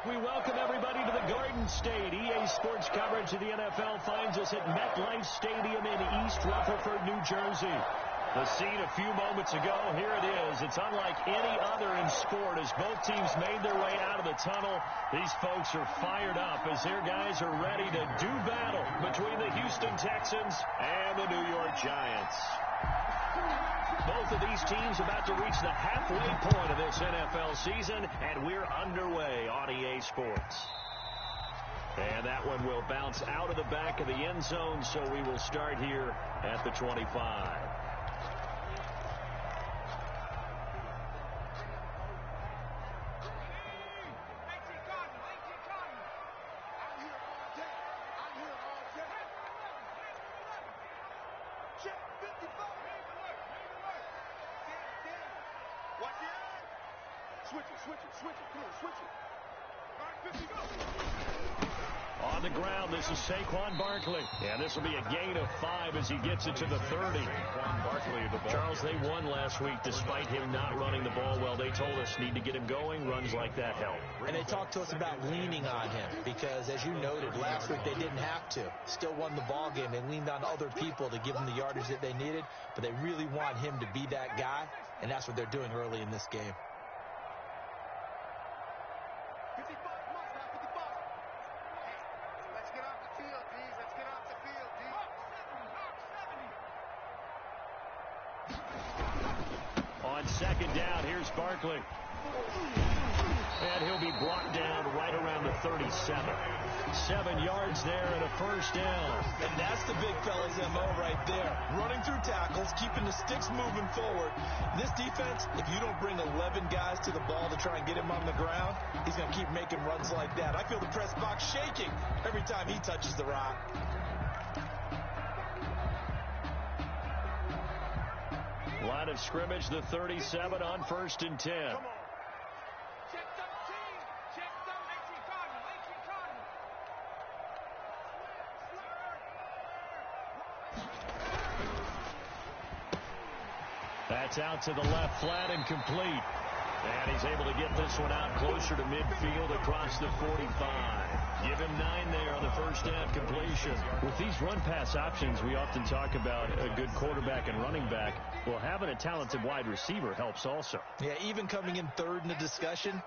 We welcome everybody to the Garden State. EA Sports coverage of the NFL finds us at MetLife Stadium in East Rutherford, New Jersey. The scene a few moments ago, here it is. It's unlike any other in sport as both teams made their way out of the tunnel. These folks are fired up as their guys are ready to do battle between the Houston Texans and the New York Giants. Both of these teams about to reach the halfway point of this NFL season, and we're underway on EA Sports. And that one will bounce out of the back of the end zone, so we will start here at the 25. On the ground, this is Saquon Barkley. And this will be a gain of 5 as he gets it to the 30. Charles, they won last week despite him not running the ball well. They told us need to get him going. Runs like that help. And they talked to us about leaning on him because, as you noted, last week they didn't have to. Still won the ball game. They leaned on other people to give them the yardage that they needed. But they really want him to be that guy, and that's what they're doing early in this game. Second down, here's Barkley. And he'll be brought down right around the 37. 7 yards there and a first down. And that's the big fella's MO right there. Running through tackles, keeping the sticks moving forward. This defense, if you don't bring 11 guys to the ball to try and get him on the ground, he's going to keep making runs like that. I feel the press box shaking every time he touches the rock. Line of scrimmage, the 37 on 1st and 10. That's out to the left flat and complete. And he's able to get this one out closer to midfield across the 45. Give him 9 there on the first down completion. With these run-pass options, we often talk about a good quarterback and running back. Well, having a talented wide receiver helps also. Yeah, even coming in third in the discussion,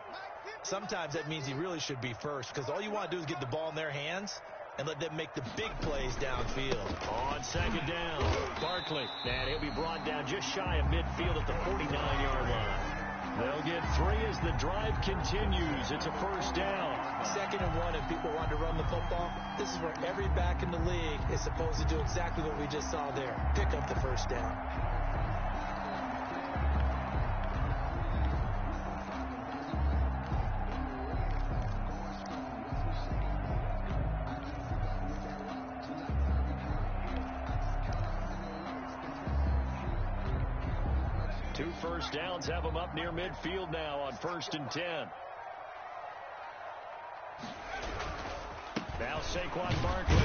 sometimes that means he really should be first because all you want to do is get the ball in their hands and let them make the big plays downfield. On second down, Barkley. And he'll be brought down just shy of midfield at the 49-yard line. They'll get 3 as the drive continues. It's a first down. 2nd and 1, and people want to run the football. This is where every back in the league is supposed to do exactly what we just saw there. Pick up the first down. Two first downs have them up near midfield now on 1st and 10. Now Saquon Barkley.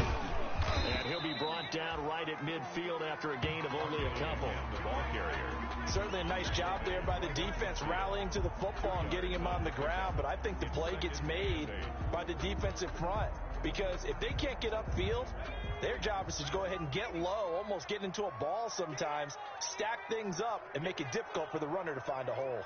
And he'll be brought down right at midfield after a gain of only a couple. The ball carrier. Certainly a nice job there by the defense rallying to the football and getting him on the ground. But I think the play gets made by the defensive front. Because if they can't get upfield, their job is to go ahead and get low, almost get into a ball sometimes, stack things up, and make it difficult for the runner to find a hole.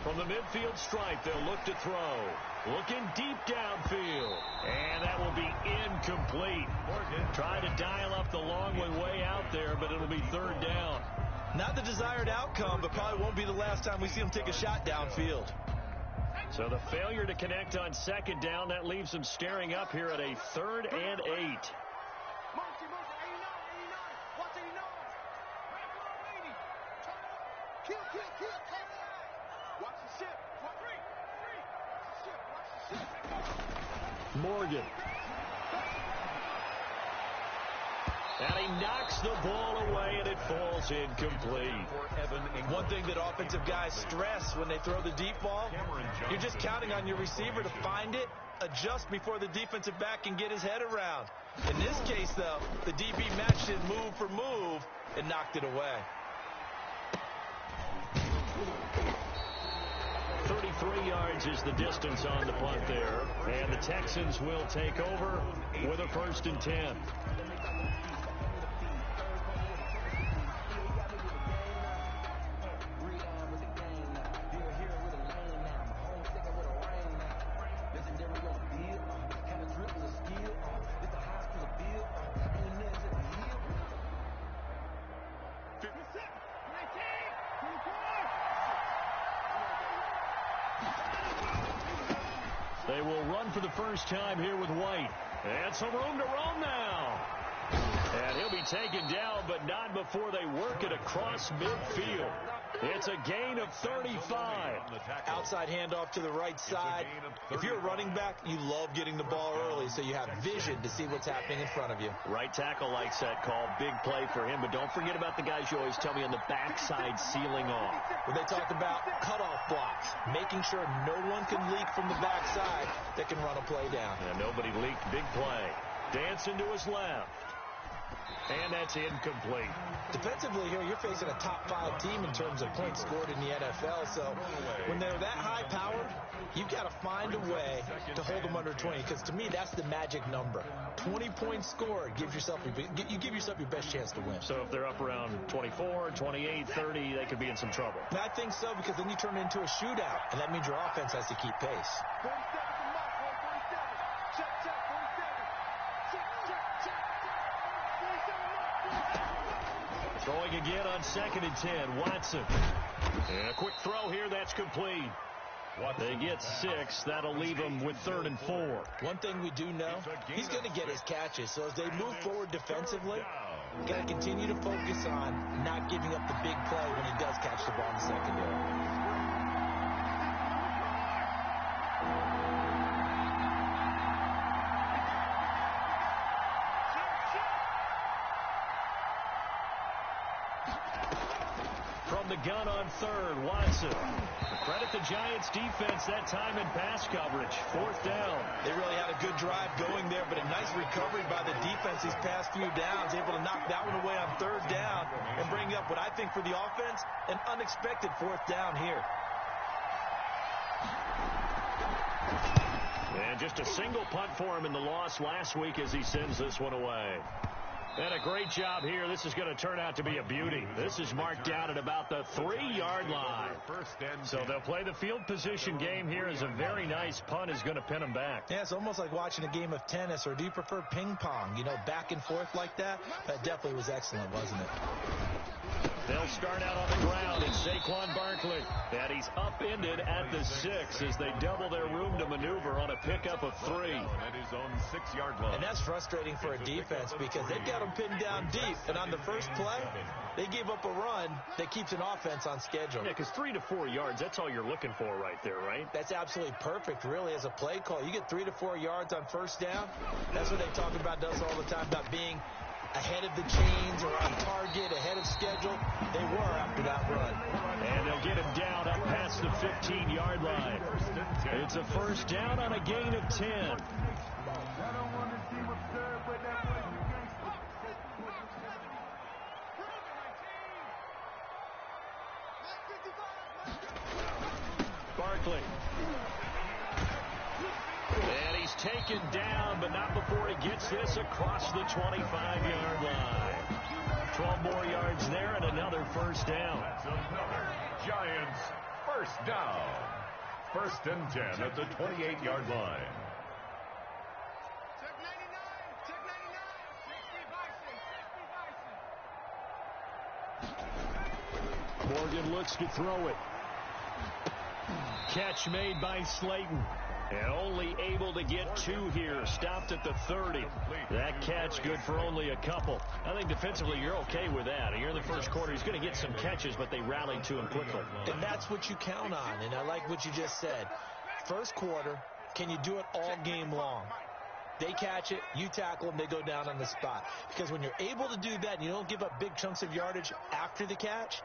From the midfield stripe, they'll look to throw. Looking deep downfield. And that will be incomplete. Morgan tried to dial up the long one way out there, but it'll be 3rd down. Not the desired outcome, but probably won't be the last time we see him take a shot downfield. So the failure to connect on 2nd down, that leaves them staring up here at a 3rd and 8. Morgan. And he knocks the ball away, and it falls incomplete. One thing that offensive guys stress when they throw the deep ball, you're just counting on your receiver to find it, adjust before the defensive back can get his head around. In this case, though, the DB matched it move for move and knocked it away. 3 yards is the distance on the punt there. And the Texans will take over with a 1st and 10. They will run for the first time here with White. And some room to roam now. And he'll be taken down, but not before they work it across midfield. It's a gain of 35. Outside handoff to the right side. If you're a running back, you love getting the ball early so you have vision to see what's happening in front of you. Right tackle likes that call. Big play for him. But don't forget about the guys you always tell me on the backside sealing off. When they talked about cutoff blocks, making sure no one can leak from the backside that can run a play down. And nobody leaked. Big play. Dancing to his left. And that's incomplete. Defensively here, you're facing a top 5 team in terms of points scored in the NFL. So when they're that high powered, you've got to find a way to hold them under 20. Because to me, that's the magic number. 20 points scored gives yourself you give yourself your best chance to win. So if they're up around 24, 28, 30, they could be in some trouble. And I think so, because then you turn it into a shootout, and that means your offense has to keep pace. Throwing again on 2nd and 10. Watson. And a quick throw here. That's complete. They get 6. That'll leave them with 3rd and 4. One thing we do know, he's going to get his catches. So as they move forward defensively, you got to continue to focus on not giving up the big play when he does catch the ball in the secondary. From the gun on 3rd, Watson. Credit the Giants defense that time in pass coverage. 4th down. They really had a good drive going there, but a nice recovery by the defense these past few downs, able to knock that one away on 3rd down and bring up what I think for the offense, an unexpected 4th down here. And just a single punt for him in the loss last week as he sends this one away. And a great job here. This is going to turn out to be a beauty. This is marked down at about the 3-yard line. So they'll play the field position game here as a very nice punt is going to pin them back. Yeah, it's almost like watching a game of tennis, or do you prefer ping pong? You know, back and forth like that? That definitely was excellent, wasn't it? They'll start out on the ground. It's Saquon Barkley. And he's upended at the 6 as they double their room to maneuver on a pickup of 3. At his own 6-yard line. And that's frustrating for a defense because they've got them pinned down deep. And on the first play, they gave up a run that keeps an offense on schedule. Yeah, because 3 to 4 yards, that's all you're looking for right there, right? That's absolutely perfect, really, as a play call. You get 3 to 4 yards on 1st down. That's what they talk about does all the time, about being ahead of the chains or on target, ahead of schedule. They were after that run. And they'll get him down up past the 15-yard line. It's a 1st down on a gain of 10. Barkley. And he's taken down, but not before he gets this across the 25-yard line. 12 more yards there and another 1st down. That's another Giants 1st down. 1st and 10 at the 28-yard line. Morgan looks to throw it. Catch made by Slayton. And only able to get 2 here. Stopped at the 30. That catch good for only a couple. I think defensively you're okay with that. You're in the first quarter. He's going to get some catches, but they rallied to him quickly. And that's what you count on. And I like what you just said. First quarter, can you do it all game long? They catch it, you tackle them, they go down on the spot. Because when you're able to do that and you don't give up big chunks of yardage after the catch,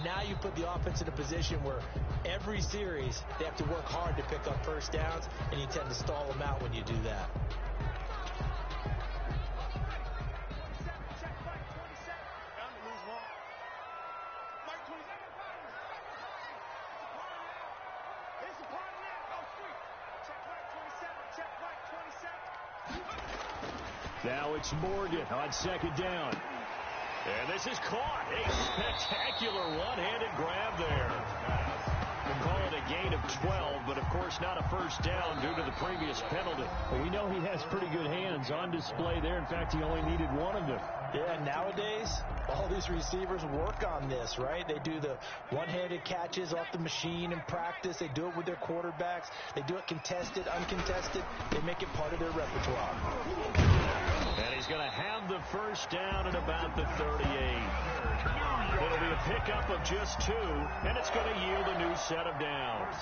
now you put the offense in a position where every series they have to work hard to pick up 1st downs, and you tend to stall them out when you do that. Now it's Morgan on second down. And this is caught. A spectacular one-handed grab there. We'll call it a gain of 12, but of course not a first down due to the previous penalty. Well, we know he has pretty good hands on display there. In fact, he only needed one of them. Yeah, nowadays, all these receivers work on this, right? They do the one-handed catches off the machine in practice. They do it with their quarterbacks. They do it contested, uncontested. They make it part of their repertoire. And he's going to have the first down at about the 38. It'll be a pickup of just 2, and it's going to yield a new set of downs.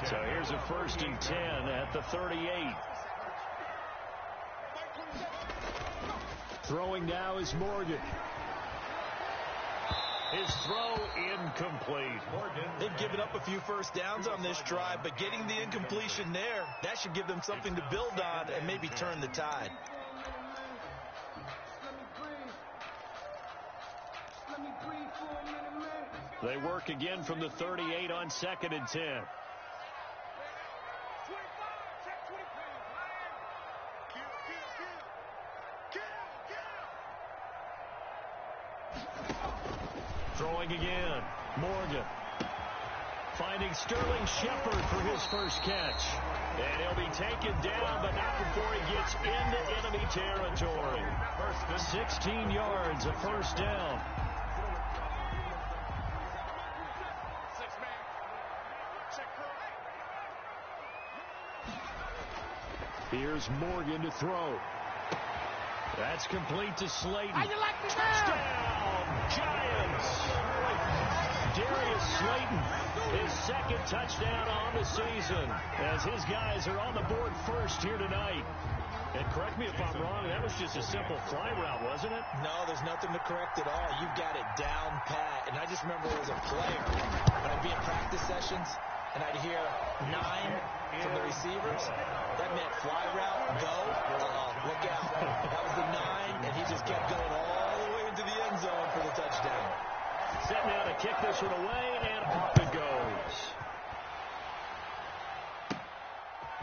So here's a 1st and 10 at the 38. Throwing now is Morgan. His throw incomplete. They've given up a few first downs on this drive, but getting the incompletion there, that should give them something to build on and maybe turn the tide. They work again from the 38 on 2nd and 10. Throwing again. Morgan. Finding Sterling Shepard for his first catch. And he'll be taken down, but not before he gets into enemy territory. 16 yards, a first down. Here's Morgan to throw. That's complete to Slayton. Touchdown, Giants! Darius Slayton, his 2nd touchdown on the season, as his guys are on the board first here tonight. And correct me if I'm wrong, that was just a simple fly route, wasn't it? No, there's nothing to correct at all. You've got it down pat. And I just remember as a player, when I'd be in practice sessions, and I'd hear 9 from the receivers, that meant fly route, go, look out. That was the 9, and he just kept going all the way into the end zone for the touchdown. Set now to kick this one away, and off it goes.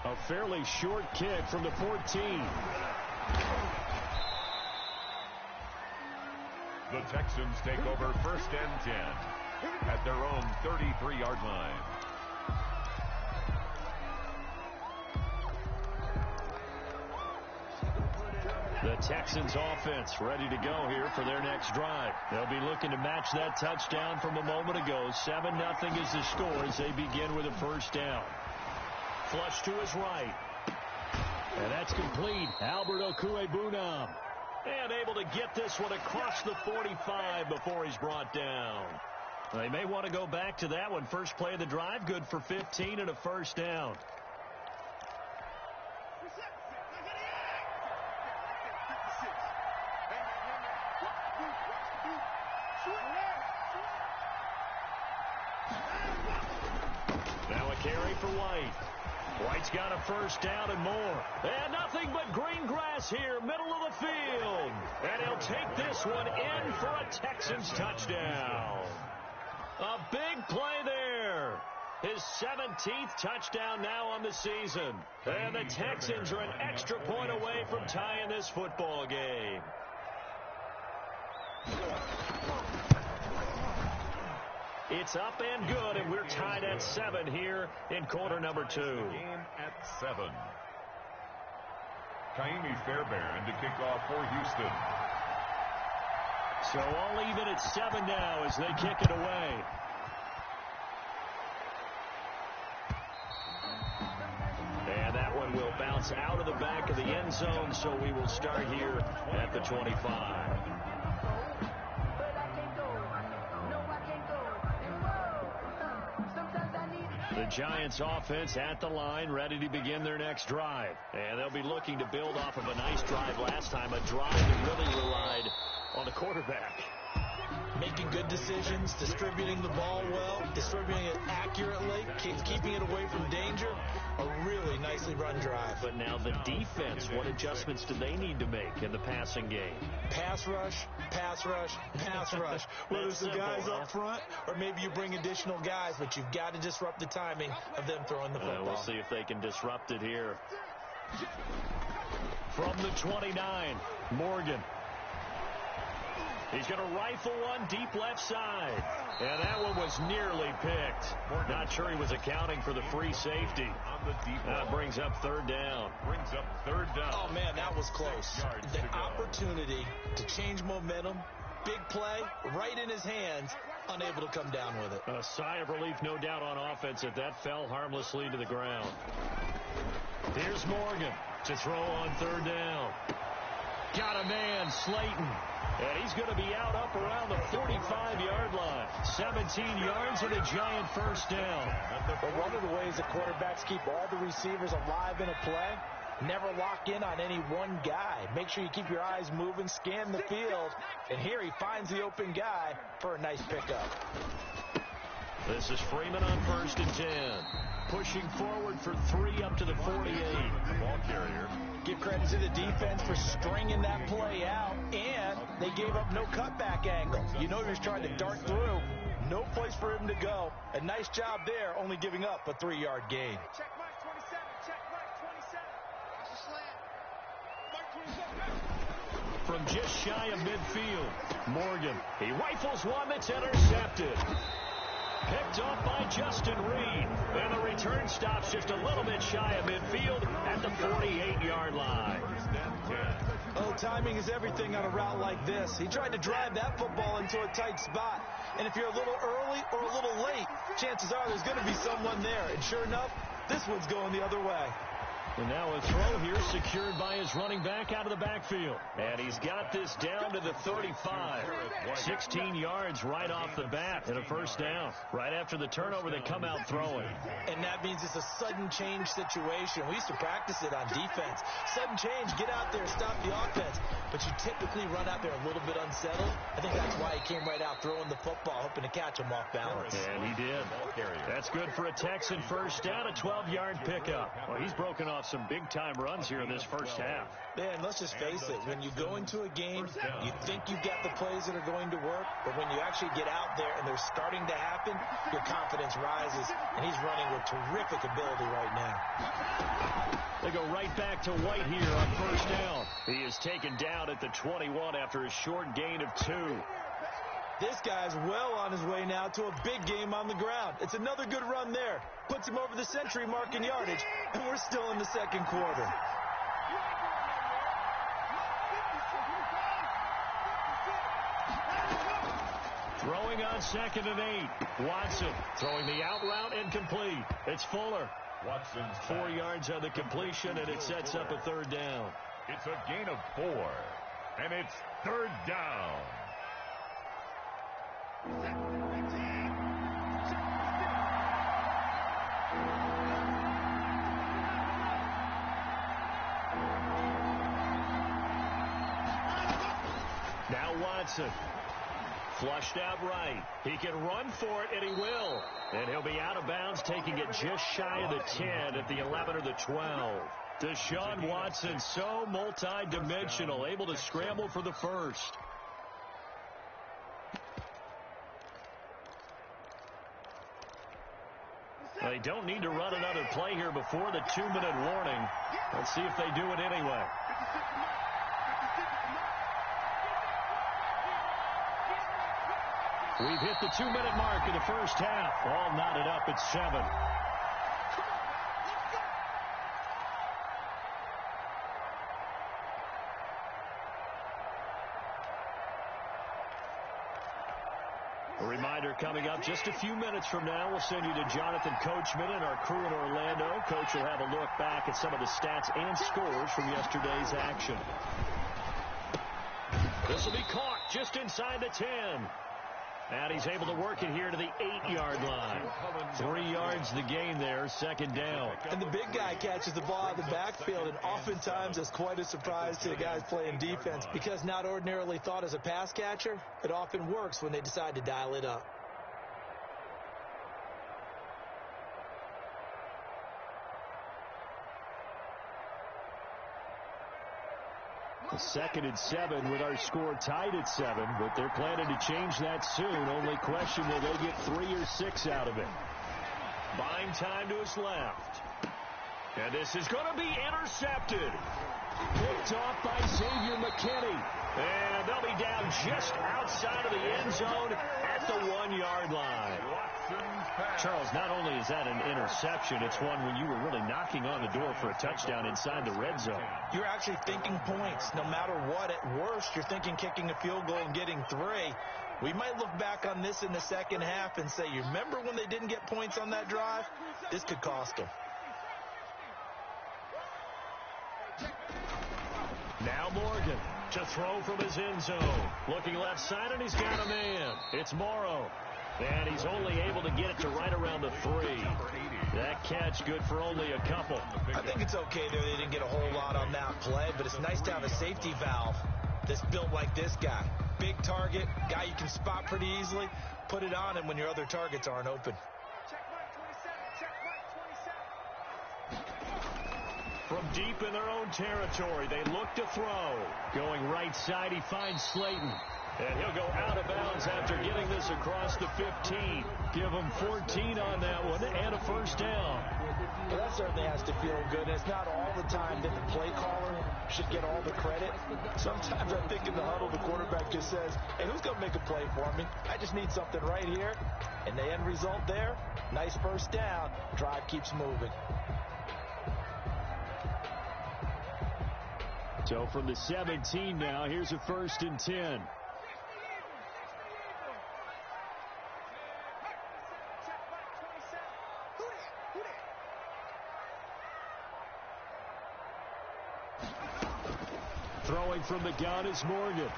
A fairly short kick from the 14. The Texans take over 1st and 10 at their own 33-yard line. The Texans offense ready to go here for their next drive. They'll be looking to match that touchdown from a moment ago. 7-0 is the score as they begin with a first down. Flush to his right. And that's complete. Albert Okwuegbunam. And able to get this one across the 45 before he's brought down. They may want to go back to that one. First play of the drive, good for 15 and a first down. Now a carry for White. White's got a first down and more. And nothing but green grass here, middle of the field. And he'll take this one in for a Texans touchdown. A big play there. His 17th touchdown now on the season. And the Texans are an extra point away from tying this football game. It's up and good, and we're tied at 7 here in quarter number 2. Game at 7. Kaimi Fairbairn to kick off for Houston. So all even at 7 now as they kick it away. And that one will bounce out of the back of the end zone, so we will start here at the 25. The Giants offense at the line, ready to begin their next drive. And they'll be looking to build off of a nice drive last time, a drive that really relied on the quarterback. Making good decisions, distributing the ball well, distributing it accurately, keeping it away from danger. A really nicely run drive. But now the defense, what adjustments do they need to make in the passing game? Pass rush, pass rush, pass rush. Whether it's the guys up front or maybe you bring additional guys, but you've got to disrupt the timing of them throwing the football. We'll see if they can disrupt it here. From the 29, Morgan. He's going to rifle one deep left side. And that one was nearly picked. Not sure he was accounting for the free safety. That brings up third down. Oh, man, that was close. The opportunity to change momentum, big play, right in his hands, unable to come down with it. A sigh of relief, no doubt, on offense if that fell harmlessly to the ground. Here's Morgan to throw on third down. Got a man, Slayton. And he's going to be out up around the 45-yard line. 17 yards and a giant first down. But one of the ways that quarterbacks keep all the receivers alive in a play, never lock in on any one guy. Make sure you keep your eyes moving, scan the field. And here he finds the open guy for a nice pickup. This is Freeman on 1st and 10. Pushing forward for 3 up to the 48. Ball carrier. Give credit to the defense for stringing that play out, and they gave up no cutback angle. You know he was trying to dart through. No place for him to go. A nice job there, only giving up a 3-yard gain. Check Mike 27. Check Mike 27. Watch the slant. Mike 27. From just shy of midfield, Morgan. He rifles one that's intercepted. Picked off by Justin Reed. And the return stops just a little bit shy of midfield at the 48-yard line. Oh, timing is everything on a route like this. He tried to drive that football into a tight spot. And if you're a little early or a little late, chances are there's going to be someone there. And sure enough, this one's going the other way. And now a throw here secured by his running back out of the backfield. And he's got this down to the 35. 16 yards right off the bat and a first down. Right after the turnover, they come out throwing. And that means it's a sudden change situation. We used to practice it on defense. Sudden change, get out there, stop the offense. But you typically run out there a little bit unsettled. I think that's why he came right out throwing the football, hoping to catch him off balance. And he did. That's good for a Texan first down, a 12-yard pickup. Well, he's broken off some big-time runs here in this first half. Man, let's just face it. When you go into a game, you think you've got the plays that are going to work, but when you actually get out there and they're starting to happen, your confidence rises, and he's running with terrific ability right now. They go right back to White here on first down. He is taken down at the 21 after a short gain of 2. This guy's well on his way now to a big game on the ground. It's another good run there. Puts him over the century mark in yardage, and we're still in the second quarter. Throwing on 2nd and 8. Watson throwing the out route incomplete. It's Fuller. Watson's 4 yards on the completion, and it sets up a third down. It's a gain of 4, and it's third down. Now Watson. Flushed out right. He can run for it, and he will. And he'll be out of bounds, taking it just shy of the 10 at the 11 or the 12. Deshaun Watson, so multi-dimensional, able to scramble for the first. They don't need to run another play here before the 2-minute warning. Let's see if they do it anyway. We've hit the 2-minute mark in the first half. All knotted up at 7. A reminder coming up just a few minutes from now, we'll send you to Jonathan Coachman and our crew in Orlando. Coach will have a look back at some of the stats and scores from yesterday's action. This will be caught just inside the 10. And he's able to work it here to the 8-yard line. 3 yards the gain there, second down. And the big guy catches the ball out of the backfield, and oftentimes it's quite a surprise to the guys playing defense because not ordinarily thought as a pass catcher, it often works when they decide to dial it up. A 2nd and 7 with our score tied at 7, but they're planning to change that soon. Only question, will they get 3 or 6 out of it? Buying time to his left. And this is going to be intercepted. Picked off by Xavier McKinney. And they'll be down just outside of the end zone at the 1-yard line. Charles, not only is that an interception, it's one when you were really knocking on the door for a touchdown inside the red zone. You're actually thinking points. No matter what, at worst, you're thinking kicking a field goal and getting 3. We might look back on this in the second half and say, you remember when they didn't get points on that drive? This could cost them. Now Morgan to throw from his end zone. Looking left side, and he's got a man. It's Morrow. And he's only able to get it to right around the 3. That catch good for only a couple. I think it's okay there. They didn't get a whole lot on that play, but it's nice to have a safety valve that's built like this guy. Big target, guy you can spot pretty easily. Put it on him when your other targets aren't open. From deep in their own territory, they look to throw. Going right side, he finds Slayton. And he'll go out of bounds after getting this across the 15. Give him 14 on that one and a first down. Well, that certainly has to feel good. It's not all the time that the play caller should get all the credit. Sometimes I think in the huddle, the quarterback just says, hey, who's going to make a play for me? I just need something right here. And the end result there, nice first down. Drive keeps moving. So from the 17 now, here's a 1st and 10. Throwing from the gun is Morgan.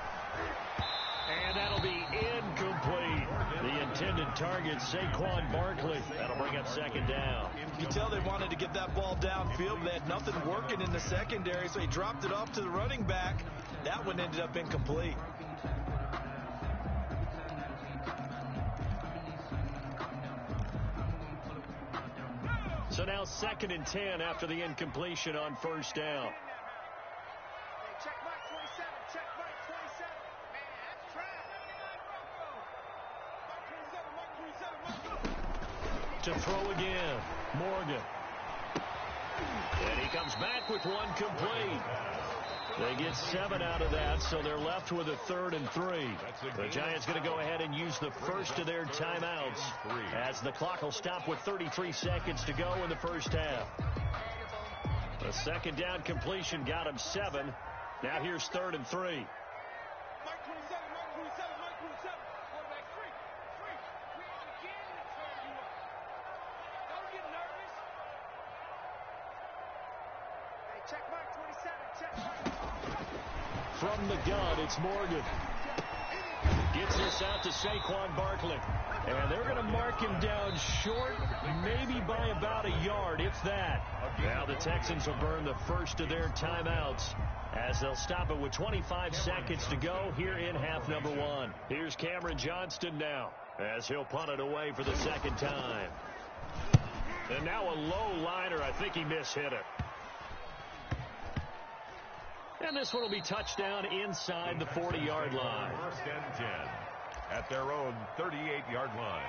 And that'll be incomplete. The intended target, Saquon Barkley. That'll bring up 2nd down. You can tell they wanted to get that ball downfield, but they had nothing working in the secondary, so he dropped it off to the running back. That one ended up incomplete. So now 2nd and 10 after the incompletion on 1st down. To throw again, Morgan. And he comes back with one complete. They get 7 out of that, so they're left with a 3rd and 3. The Giants going to go ahead and use the first of their timeouts as the clock will stop with 33 seconds to go in the first half. The 2nd down completion got him 7. Now here's 3rd and 3. From the gun, it's Morgan. Gets this out to Saquon Barkley. And they're going to mark him down short, maybe by about a yard, if that. Now the Texans will burn the first of their timeouts as they'll stop it with 25 seconds to go here in half number 1. Here's Cameron Johnston now as he'll punt it away for the 2nd time. And now a low liner. I think he mishit it. And this one will be touchdown inside the 40-yard line. 1st and 10 at their own 38-yard line.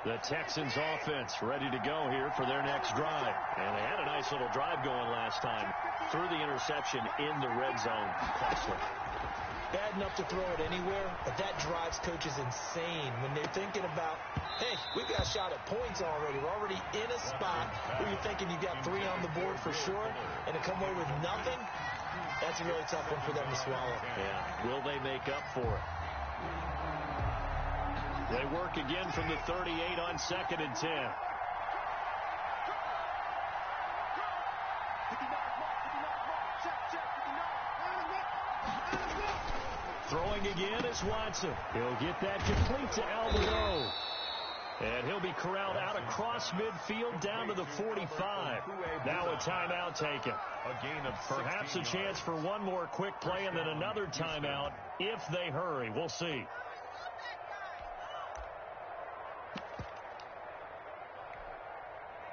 The Texans offense ready to go here for their next drive. And they had a nice little drive going last time. Threw the interception in the red zone. Costly. Bad enough to throw it anywhere, but that drives coaches insane when they're thinking about, hey, we've got a shot at points already. We're already in a spot where you're thinking you've got 3 on the board for sure, and to come away with nothing, that's a really tough one for them to swallow. Yeah, will they make up for it? They work again from the 38 on 2nd and 10. Throwing again is Watson. He'll get that complete to Alvarado. And he'll be corralled out across midfield down to the 45. Now a timeout taken. A gain of perhaps a chance for one more quick play and then another timeout if they hurry. We'll see.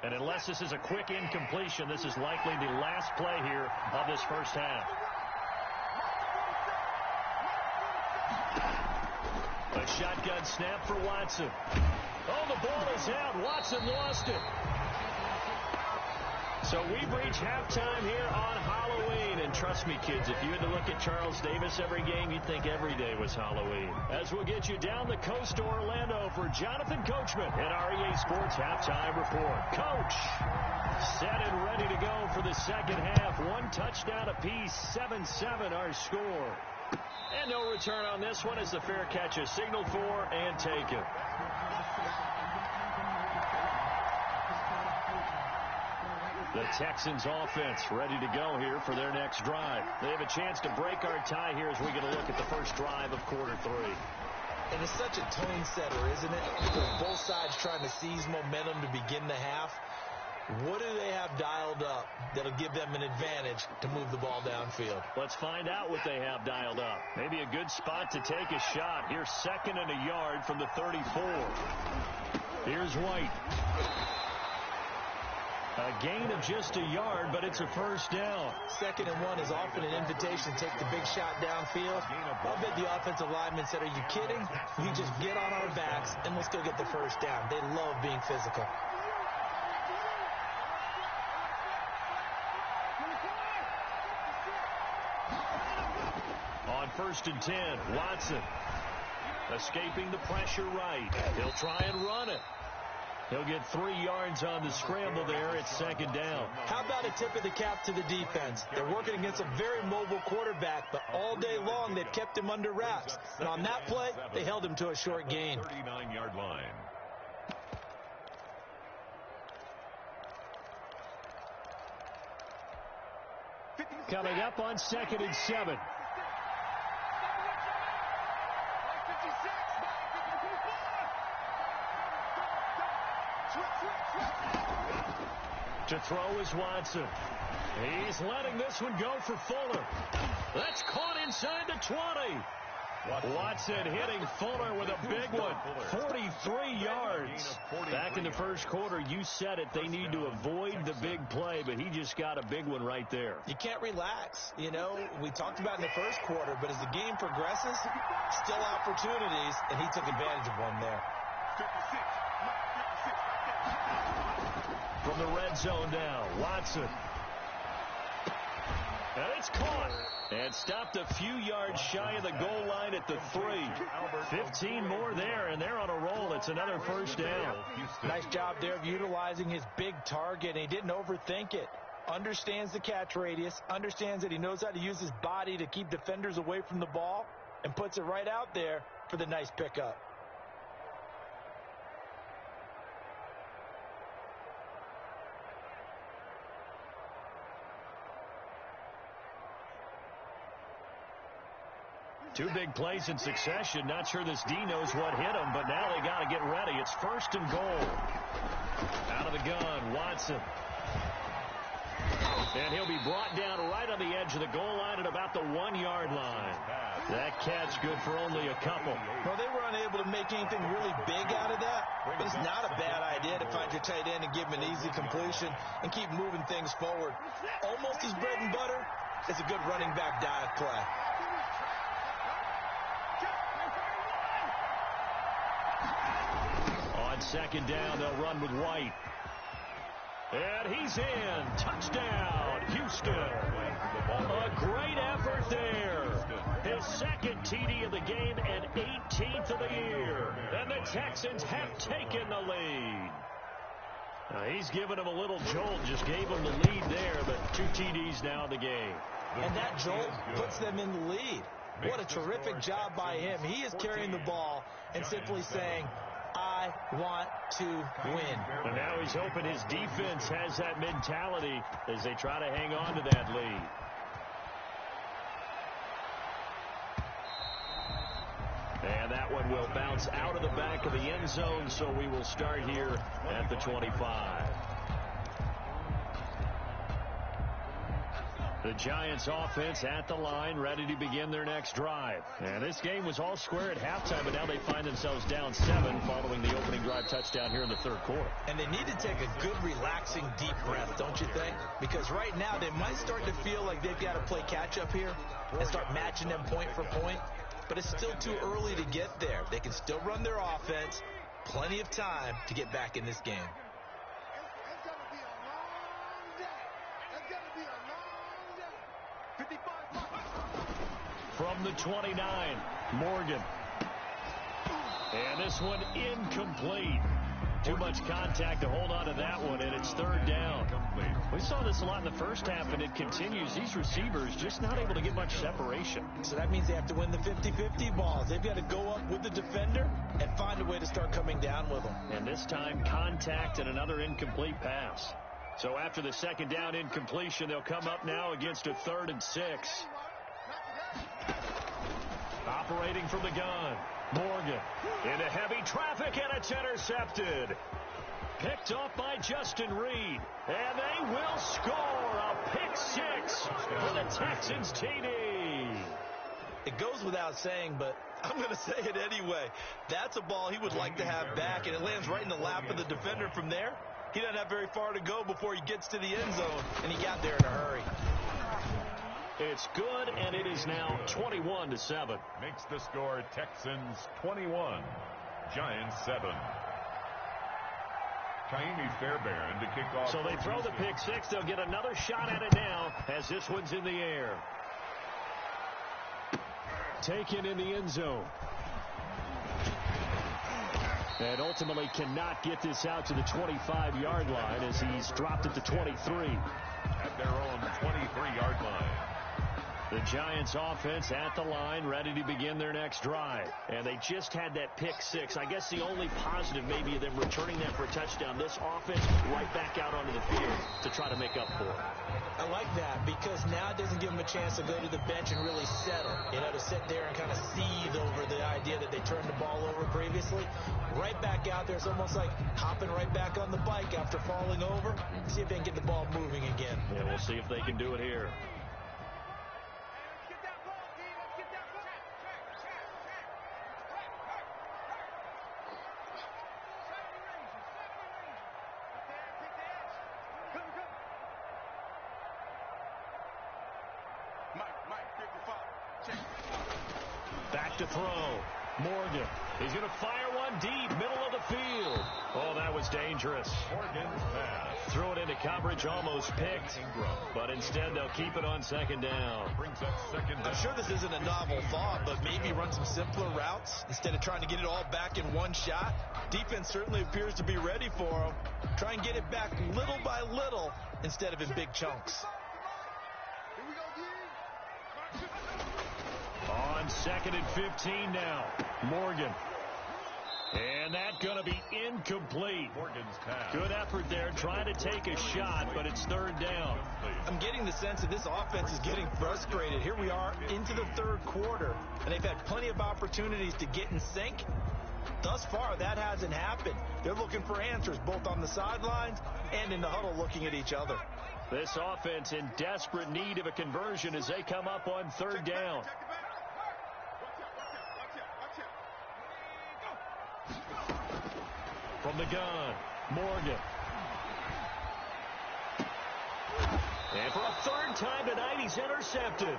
And unless this is a quick incompletion, this is likely the last play here of this first half. A shotgun snap for Watson. Oh, the ball is out. Watson lost it. So we've reached halftime here on Halloween. And trust me, kids, if you had to look at Charles Davis every game, you'd think every day was Halloween. As we'll get you down the coast to Orlando for Jonathan Coachman at our EA Sports Halftime Report. Coach, set and ready to go for the second half. One touchdown apiece, 7-7 our score. And no return on this one as the fair catch is signaled for and taken. The Texans offense ready to go here for their next drive. They have a chance to break our tie here as we get a look at the first drive of quarter three. And it's such a tone setter, isn't it? With both sides trying to seize momentum to begin the half. What do they have dialed up that'll give them an advantage to move the ball downfield? Let's find out what they have dialed up. Maybe a good spot to take a shot. Here's 2nd and a yard from the 34. Here's White. A gain of just a yard, but it's a first down. 2nd and 1 is often an invitation to take the big shot downfield. I'll bet the offensive lineman said, are you kidding? We just get on our backs and let's go get the first down. They love being physical. On 1st and 10, Watson escaping the pressure right. He'll try and run it. He'll get 3 yards on the scramble there. It's 2nd down. How about a tip of the cap to the defense? They're working against a very mobile quarterback, but all day long they've kept him under wraps. And on that play, they held him to a short gain. 39-yard line. Coming up on 2nd and 7. To throw is Watson. He's letting this one go for Fuller. That's caught inside the 20. Watson hitting Fuller with a big one. 43 yards. Back in the first quarter, you said it. They need to avoid the big play, but he just got a big one right there. You can't relax. You know, we talked about in the first quarter, but as the game progresses, still opportunities, and he took advantage of one there. From the red zone now, Watson. And it's caught. And stopped a few yards shy of the goal line at the 3. 15 more there, and they're on a roll. It's another first down. Nice job there of utilizing his big target. He didn't overthink it. Understands the catch radius. Understands that he knows how to use his body to keep defenders away from the ball. And puts it right out there for the nice pickup. Two big plays in succession. Not sure this D knows what hit him, but now they got to get ready. It's 1st and goal. Out of the gun, Watson. And he'll be brought down right on the edge of the goal line at about the 1-yard line. That catch good for only a couple. Well, they were unable to make anything really big out of that, but it's not a bad idea to find your tight end and give him an easy completion and keep moving things forward. Almost his bread and butter is a good running back dive play. On 2nd down, they'll run with White. And he's in. Touchdown, Houston. A great effort there. His 2nd TD of the game and 18th of the year. And the Texans have taken the lead. Now he's given him a little jolt, just gave him the lead there, but 2 TDs now in the game. And that jolt puts them in the lead. What a terrific job by him. He is carrying the ball and simply saying, I want to win. And now he's hoping his defense has that mentality as they try to hang on to that lead. And that one will bounce out of the back of the end zone, so we will start here at the 25. The Giants offense at the line, ready to begin their next drive. And this game was all square at halftime, but now they find themselves down 7 following the opening drive touchdown here in the third quarter. And they need to take a good, relaxing, deep breath, don't you think? Because right now they might start to feel like they've got to play catch-up here and start matching them point for point. But it's still too early to get there. They can still run their offense. Plenty of time to get back in this game. From the 29, Morgan. And this one incomplete. Too much contact to hold on to that one, and it's third down. We saw this a lot in the first half, and it continues. These receivers just not able to get much separation. So that means they have to win the 50-50 balls. They've got to go up with the defender and find a way to start coming down with them. And this time, contact and another incomplete pass. So after the second down incompletion, they'll come up now against a 3rd and 6. Operating from the gun, Morgan into heavy traffic, and it's intercepted. Picked off by Justin Reed, and they will score a pick 6 for the Texans TD. It goes without saying, but I'm going to say it anyway. That's a ball he would like to have back, and it lands right in the lap of the defender from there. He doesn't have very far to go before he gets to the end zone, and he got there in a hurry. It's good, and it is now 21-7. Makes the score Texans 21, Giants 7. Kaimi Fairbairn to kick off. So they throw the pick 6. They'll get another shot at it now as this one's in the air. Taken in the end zone. And ultimately cannot get this out to the 25-yard line as he's dropped at the 23. At their own 23-yard line. The Giants offense at the line, ready to begin their next drive. And they just had that pick 6. I guess the only positive maybe of them returning that for a touchdown. This offense right back out onto the field to try to make up for it. I like that because now it doesn't give them a chance to go to the bench and really settle. You know, to sit there and kind of seethe over the idea that they turned the ball over previously. Right back out there. It's almost like hopping right back on the bike after falling over. See if they can get the ball moving again. Yeah, we'll see if they can do it here. Back to throw. Morgan. He's going to fire one deep, middle of the field. Oh, that was dangerous. Morgan's pass. Threw it into coverage, almost picked. But instead, they'll keep it on second down. Brings up second down. I'm sure this isn't a novel thought, but maybe run some simpler routes instead of trying to get it all back in one shot. Defense certainly appears to be ready for them. Try and get it back little by little instead of in big chunks. On 2nd and 15 now. Morgan. And that's going to be incomplete. Morgan's pass. Good effort there, trying to take a shot, but it's third down. I'm getting the sense that this offense is getting frustrated. Here we are into the third quarter, and they've had plenty of opportunities to get in sync. Thus far, that hasn't happened. They're looking for answers, both on the sidelines and in the huddle looking at each other. This offense in desperate need of a conversion as they come up on third down. From the gun, Morgan. And for a third time tonight, he's intercepted.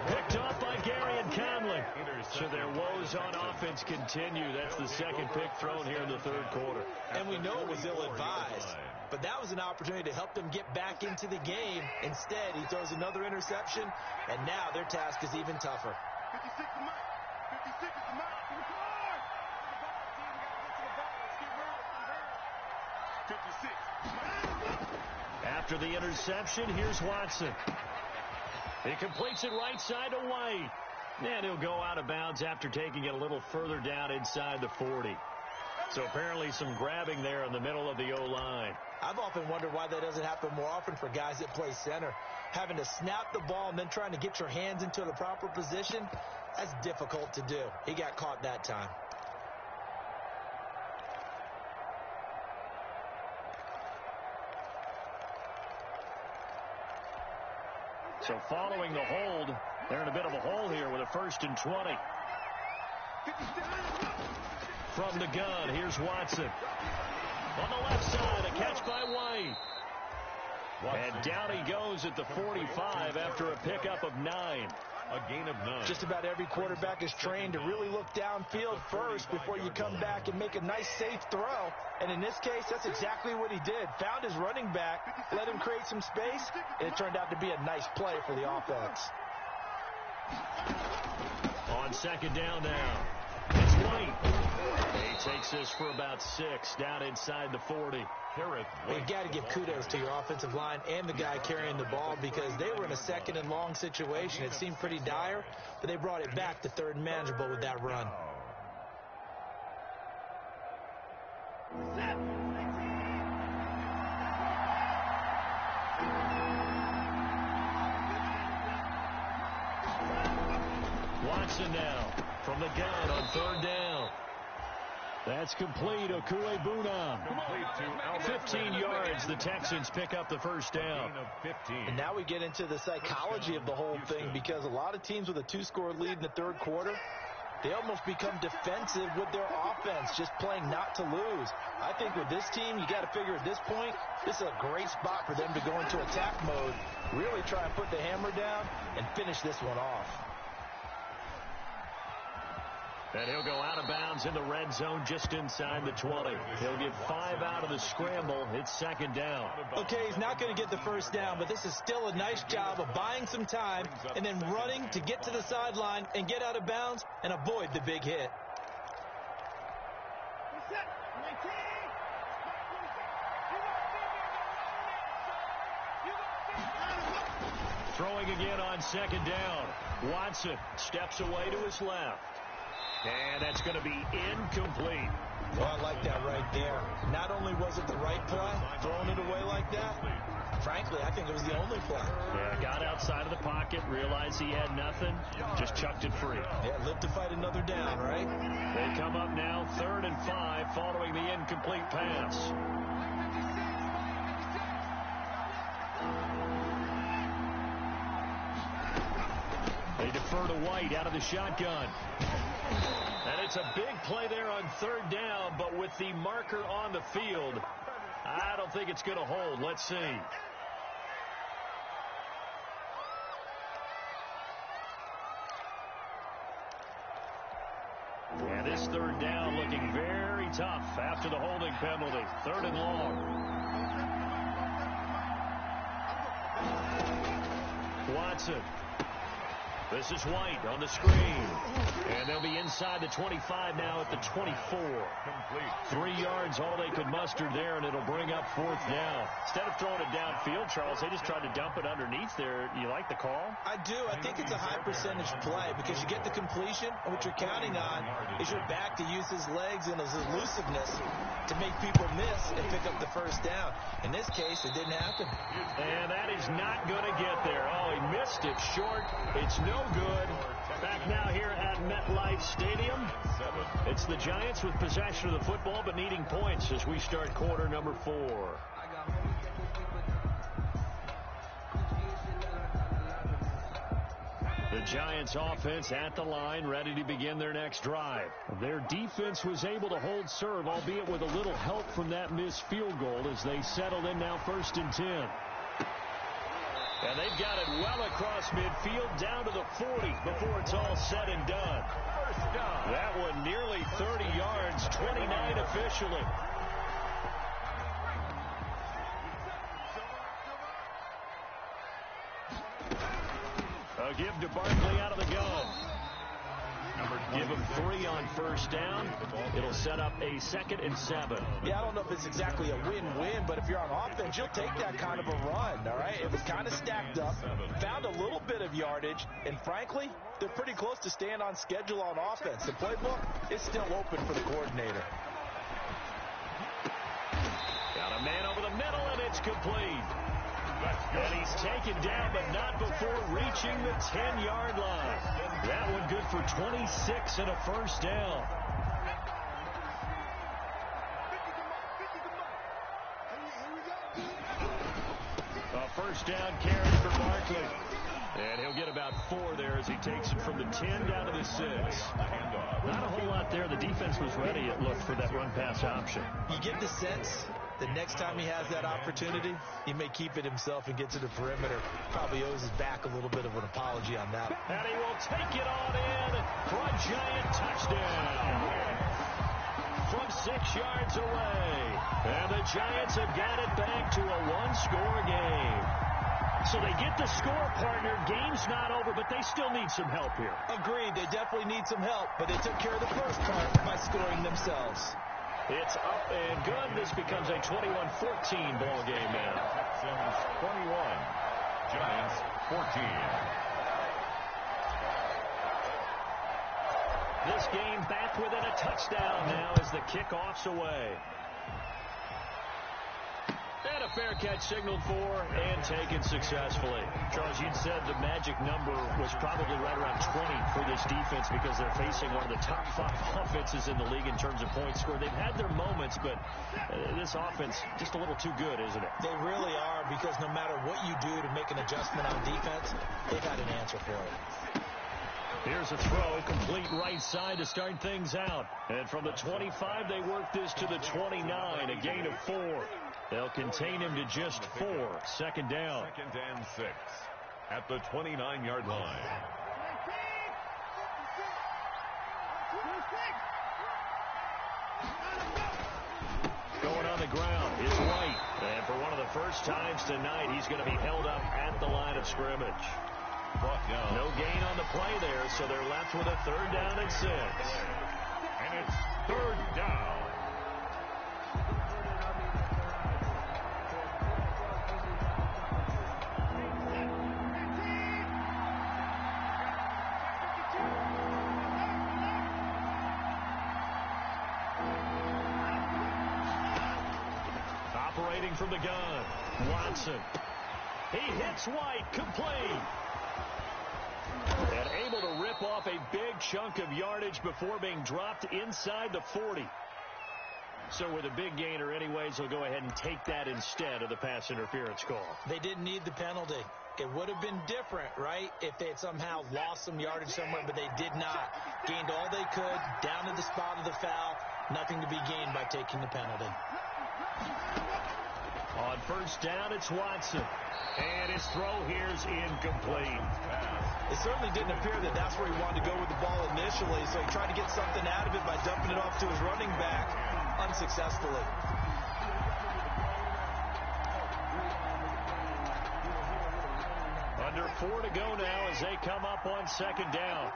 Picked off by Garion Conley. So their woes on offense continue. That's the second pick thrown here in the third quarter. And we know it was ill-advised, but that was an opportunity to help them get back into the game. Instead, he throws another interception, and now their task is even tougher. 56 is mine. 56 is mine. After the interception, here's Watson. He completes it right side to White. And he'll go out of bounds after taking it a little further down inside the 40. So apparently some grabbing there in the middle of the O-line. I've often wondered why that doesn't happen more often for guys that play center. Having to snap the ball and then trying to get your hands into the proper position, that's difficult to do. He got caught that time. So following the hold, they're in a bit of a hole here with a 1st and 20. From the gun, here's Watson. On the left side, a catch by White. And down he goes at the 45 after a pickup of 9. A gain of 9. Just about every quarterback is trained to really look downfield first before you come back and make a nice, safe throw. And in this case, that's exactly what he did. Found his running back, let him create some space, and it turned out to be a nice play for the offense. On 2nd down now, it's White. He takes this for about 6 down inside the 40. You got to give kudos to your offensive line and the guy carrying the ball because they were in a 2nd and long situation. It seemed pretty dire, but they brought it back to 3rd and manageable with that run. Watson now from the gun on 3rd down. That's complete. Okuegbuna. 15 yards. The Texans pick up the 1st down. And now we get into the psychology of the whole thing because a lot of teams with a 2-score lead in the 3rd quarter, they almost become defensive with their offense, just playing not to lose. I think with this team, you got to figure at this point, this is a great spot for them to go into attack mode, really try and put the hammer down and finish this one off. And he'll go out of bounds in the red zone just inside the 20. He'll get 5 out of the scramble. It's 2nd down. Okay, he's not going to get the 1st down, but this is still a nice job of buying some time and then running to get to the sideline and get out of bounds and avoid the big hit. Throwing again on 2nd down. Watson steps away to his left. And that's going to be incomplete. Well, I like that right there. Not only was it the right play, throwing it away like that, frankly, I think it was the only play. Yeah, got outside of the pocket, realized he had nothing, just chucked it free. Yeah, live to fight another down, right? They come up now 3rd and 5 following the incomplete pass. They defer to White out of the shotgun. And it's a big play there on 3rd down, but with the marker on the field, I don't think it's going to hold. Let's see. And this 3rd down looking very tough after the holding penalty. 3rd and long. Watson. This is White on the screen. And they'll be inside the 25 now at the 24. 3 yards, all they could muster there, and it'll bring up 4th down. Instead of throwing it downfield, Charles, they just tried to dump it underneath there. You like the call? I do. I think it's a high percentage play because you get the completion, and what you're counting on is your back to use his legs and his elusiveness to make people miss and pick up the 1st down. In this case, it didn't happen. And that is not going to get there. Oh, he missed it short. It's no good. Back now here at MetLife Stadium. It's the Giants with possession of the football but needing points as we start quarter number 4. The Giants offense at the line, ready to begin their next drive. Their defense was able to hold serve, albeit with a little help from that missed field goal as they settled in now 1st and 10. And they've got it well across midfield down to the 40 before it's all said and done. That one nearly 30 yards, 29 officially. A give to Barkley out of the gun. Give him 3 on 1st down. It'll set up a 2nd and 7. Yeah, I don't know if it's exactly a win-win, but if you're on offense, you'll take that kind of a run, all right? It was kind of stacked up, found a little bit of yardage, and frankly, they're pretty close to staying on schedule on offense. The playbook is still open for the coordinator. Got a man over the middle, and it's complete. And he's taken down, but not before reaching the 10-yard line. That one good for 26 and a 1st down. A 1st down carry for Barkley. And he'll get about 4 there as he takes it from the 10 down to the 6. Not a whole lot there. The defense was ready, it looked, for that run-pass option. You get the sense that next time he has that opportunity, he may keep it himself and get to the perimeter. Probably owes his back a little bit of an apology on that. And he will take it on in for a giant touchdown from 6 yards away. And the Giants have got it back to a one-score game. So they get the score, partner. Game's not over, but they still need some help here. Agreed. They definitely need some help, but they took care of the first part by scoring themselves. It's up and good. This becomes a 21-14 ball game now. Texans 21, Giants 14. This game back within a touchdown now as the kickoff's away. And a fair catch signaled for and taken successfully. Charles, you'd said the magic number was probably right around 20 for this defense because they're facing one of the top 5 offenses in the league in terms of points scored. They've had their moments, but this offense just a little too good, isn't it? They really are, because no matter what you do to make an adjustment on defense, they've got an answer for it. Here's a throw, complete right side to start things out. And from the 25, they work this to the 29, a gain of 4. They'll contain him to just 4. Second down. 2nd and 6 at the 29-yard line. Going on the ground is White. And for one of the first times tonight, he's going to be held up at the line of scrimmage. No gain on the play there, so they're left with a 3rd down and 6. And it's 3rd down. Operating from the gun, Watson. He hits White, complete. And able to rip off a big chunk of yardage before being dropped inside the 40. So with a big gainer anyways, they'll go ahead and take that instead of the pass interference call. They didn't need the penalty. It would have been different, right, if they had somehow lost some yardage somewhere, but they did not. Gained all they could, down to the spot of the foul. Nothing to be gained by taking the penalty. On 1st down, it's Watson. And his throw here is incomplete. It certainly didn't appear that that's where he wanted to go with the ball initially, so he tried to get something out of it by dumping it off to his running back unsuccessfully. Under 4 to go now as they come up on 2nd down.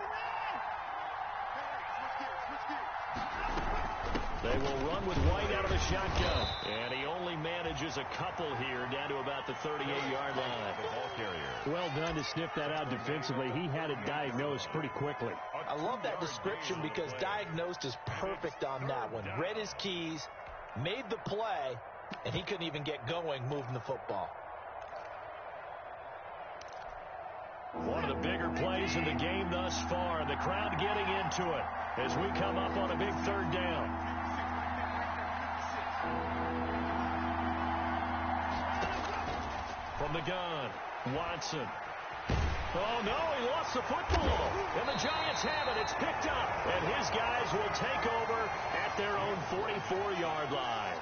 They will run with White out of the shotgun. And he only manages a couple here down to about the 38-yard line. Well done to sniff that out defensively. He had it diagnosed pretty quickly. I love that description because diagnosed is perfect on that one. Read his keys, made the play, and he couldn't even get going moving the football. One of the bigger plays in the game thus far. The crowd getting into it as we come up on a big 3rd down. From the gun, Watson. Oh, no, he lost the football. And the Giants have it. It's picked up. And his guys will take over at their own 44-yard line.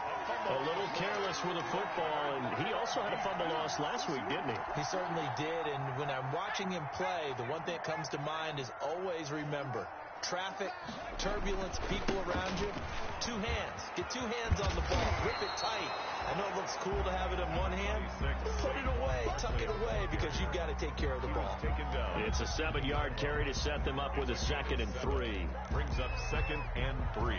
A little careless with the football, and he also had a fumble loss last week, didn't he? He certainly did, and when I'm watching him play, the one thing that comes to mind is always remember, traffic, turbulence, people around you, 2 hands. Get 2 hands on the ball. Grip it tight. I know it looks cool to have it in one hand. Put it away. Tuck it away because you've got to take care of the ball. It's a 7-yard carry to set them up with a 2nd and 3. Brings up 2nd and 3.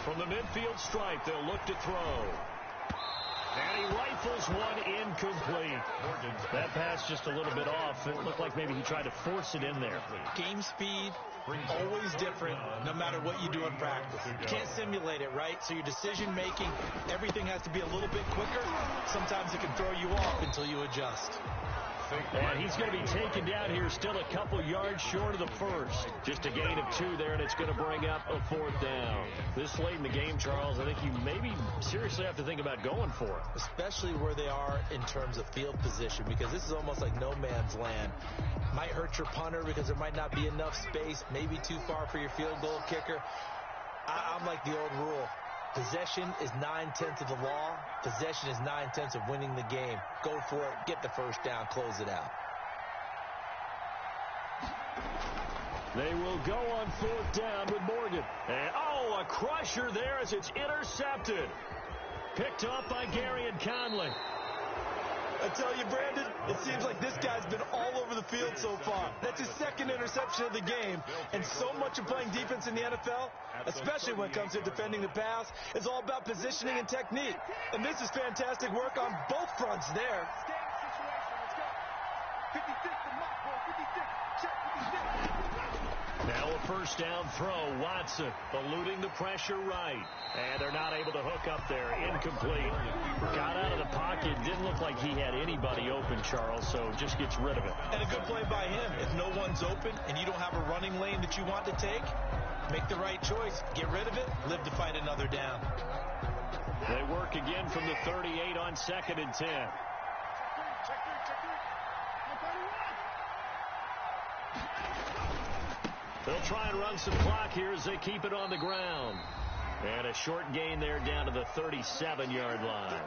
From the midfield stripe, they'll look to throw. And he rifles one incomplete. That pass just a little bit off. It looked like maybe he tried to force it in there. Game speed, always different, no matter what you do in practice. You can't simulate it, right? So your decision making, everything has to be a little bit quicker. Sometimes it can throw you off until you adjust. And he's going to be taken down here, still a couple yards short of the first. Just a gain of 2 there, and it's going to bring up a 4th down. This late in the game, Charles, I think you maybe seriously have to think about going for it. Especially where they are in terms of field position, because this is almost like no man's land. Might hurt your punter because there might not be enough space, maybe too far for your field goal kicker. I'm like the old rule. Possession is 9/10 of the law. Possession is 9/10 of winning the game. Go for it. Get the first down. Close it out. They will go on 4th down with Morgan. And, a crusher there as it's intercepted. Picked up by Gary and Conley. I tell you, Brandon, it seems like this guy's been all over the field so far. That's his 2nd interception of the game. And so much of playing defense in the NFL, especially when it comes to defending the pass, is all about positioning and technique. And this is fantastic work on both fronts there. Now a first down throw. Watson eluding the pressure right. And they're not able to hook up there. Incomplete. Got out of the pocket. Didn't look like he had anybody open, Charles, so just gets rid of it. And a good play by him. If no one's open and you don't have a running lane that you want to take, make the right choice. Get rid of it. Live to fight another down. They work again from the 38 on 2nd and 10. They'll try and run some clock here as they keep it on the ground. And a short gain there down to the 37-yard line.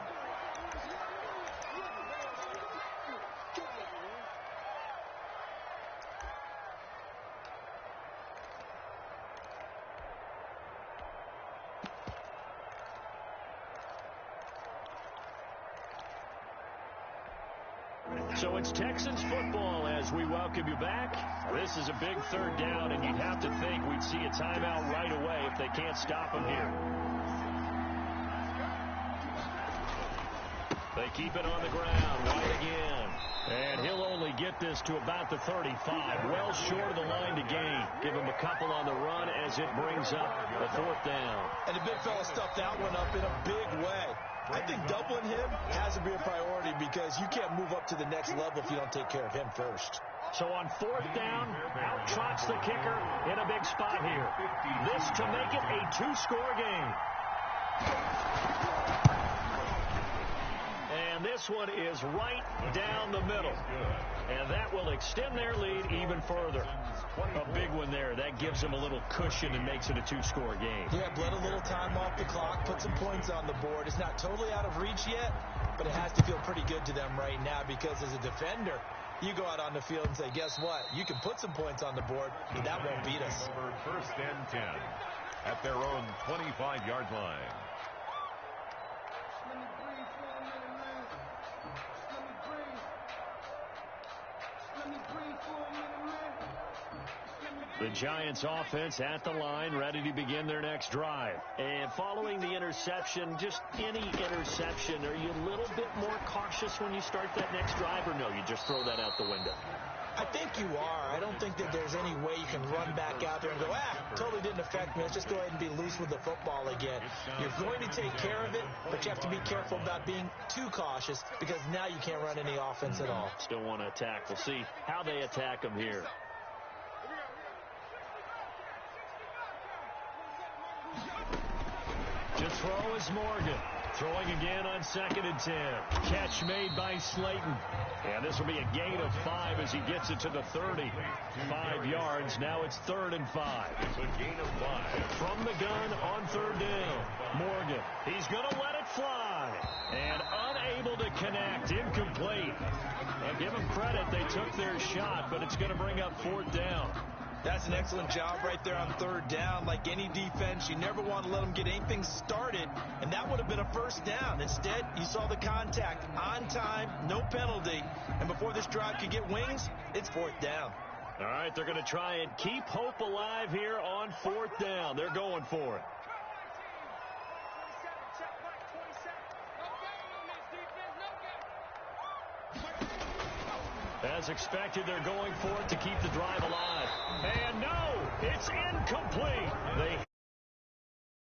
So it's Texans football as we welcome you back. This is a big 3rd down, and you'd have to think we'd see a timeout right away if they can't stop them here. They keep it on the ground. White again. And he'll only get this to about the 35. Well short of the line to gain. Give him a couple on the run as it brings up a 4th down. And the big fella stuffed that one up in a big way. I think doubling him has to be a priority because you can't move up to the next level if you don't take care of him first. So on 4th down, out trots the kicker in a big spot here. This to make it a 2-score game. And this one is right down the middle. And that will extend their lead even further. A big one there. That gives them a little cushion and makes it a 2-score game. Yeah, bled a little time off the clock, put some points on the board. It's not totally out of reach yet, but it has to feel pretty good to them right now because as a defender, you go out on the field and say, guess what? You can put some points on the board, but that won't beat us. 1st and 10 at their own 25-yard line. The Giants offense at the line, ready to begin their next drive. And following the interception, just any interception, are you a little bit more cautious when you start that next drive, or no, you just throw that out the window? I think you are. I don't think that there's any way you can run back out there and go, totally didn't affect me. Let's just go ahead and be loose with the football again. You're going to take care of it, but you have to be careful about being too cautious because now you can't run any offense at all. Still want to attack. We'll see how they attack them here. To throw is Morgan. Throwing again on 2nd and 10. Catch made by Slayton. And this will be a gain of 5 as he gets it to the 30. 5 yards. Now it's 3rd and 5. It's a gain of 5. From the gun on 3rd down. Morgan. He's going to let it fly. And unable to connect. Incomplete. And give them credit. They took their shot, but it's going to bring up 4th down. That's an excellent job right there on 3rd down. Like any defense, you never want to let them get anything started, and that would have been a 1st down. Instead, you saw the contact on time, no penalty, and before this drive could get wings, it's 4th down. All right, they're going to try and keep hope alive here on 4th down. They're going for it. As expected, they're going for it to keep the drive alive. And no, it's incomplete. They